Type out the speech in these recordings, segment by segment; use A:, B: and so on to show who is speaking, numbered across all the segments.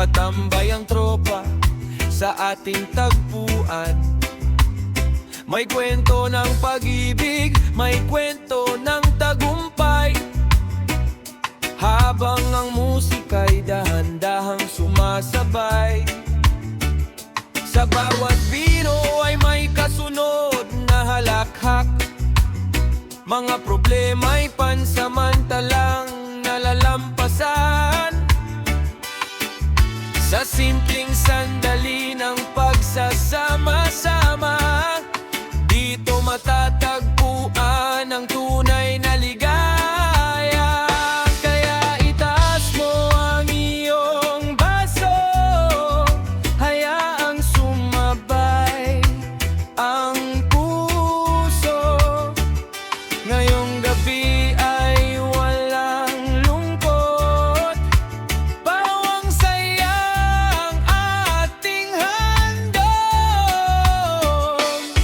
A: nakatambay ang tropa sa ating tagpuan. May kwento ng pag-ibig, may kwento ng tagumpay, habang ang musika'y dahan-dahang sumasabay. Sa bawat bino ay may kasunod na halakhak, mga problema'y pansamantalang nalalampasan. Sa simpleng sandali ng pagsasama-sama, dito matatagpuan ang tunay na ligaya. Kaya itaas mo ang iyong baso, hayaang sumabay ang puso. Ngayong gabi ay walang lungkot, pawang saya ang ating handog.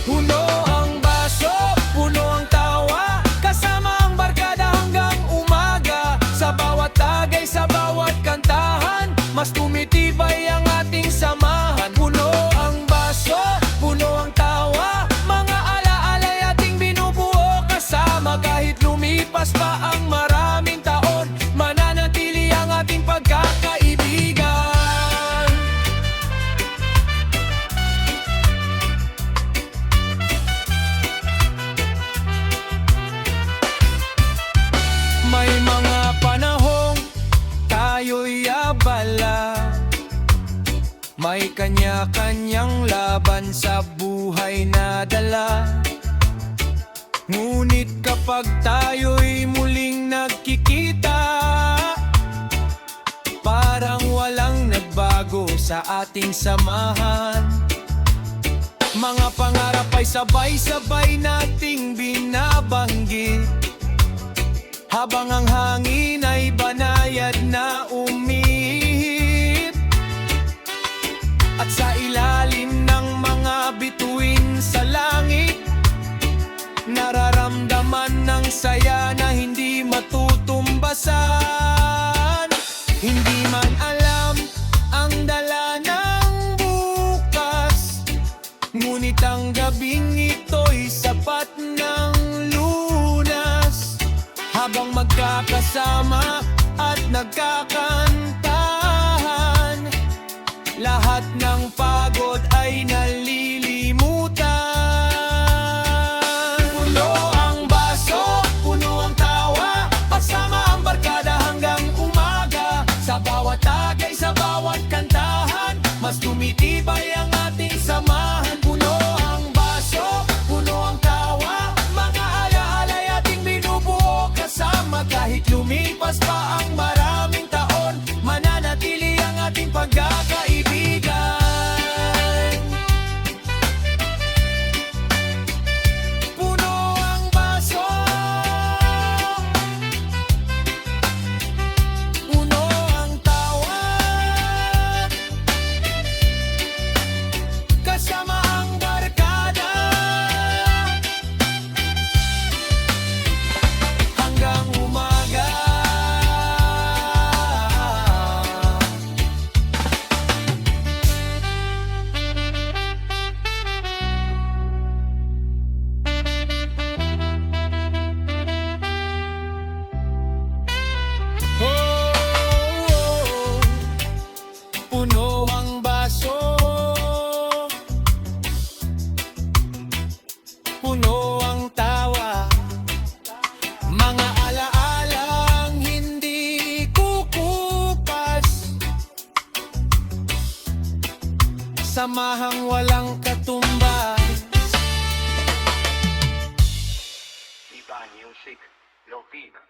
A: Puno ang baso, puno ang tawa, kasama ang barkada hanggang umaga. Sa bawat tagay, sa bawat kantahan, mas tumitibay ang ating samahan. Puno ang baso, puno ang tawa, mga alaalay ating binubuo kasama. Kahit lumipas pa ang maraming taon, mananatili ang ating pagkakaibigan. May mga panahong tayo'y abala, may kanya-kanyang laban sa buhay na dala. Ngunit kapag tayo'y muling nagkikita, parang walang nagbago sa ating samahan. Mga pangarap ay sabay-sabay nating binabanggit, habang ang hangin ay banayad na umihip. At sa ilalim ng mga bituin sa langit, nararamdaman ng saya na hindi matutumbasan. Hindi man alam ang dala ng bukas, ngunit ang gabing ito'y sapat ng lunas. Habang magkakasama at nagkakantahan, lahat ng pagod ay nalilimutan. Puno ang baso, puno ang tawa, kasama ang barkada hanggang umaga. Sa bawat tagay, sa bawat kantahan, mas tumitibay ang ating samahan. Puno ang baso, puno ang tawa, mga alaalay ating binubuo kasama. Kahit lumipas pa ang maraming taon, mananatili ang ating pagkakaibigan. Puno ang baso, puno ang tawa, kasama ang barkada hanggang umaga. Puno ang baso, puno ang tawa, mga alaalang hindi kukupas, samahang walang katumbas.
B: Iba Music, Lovina.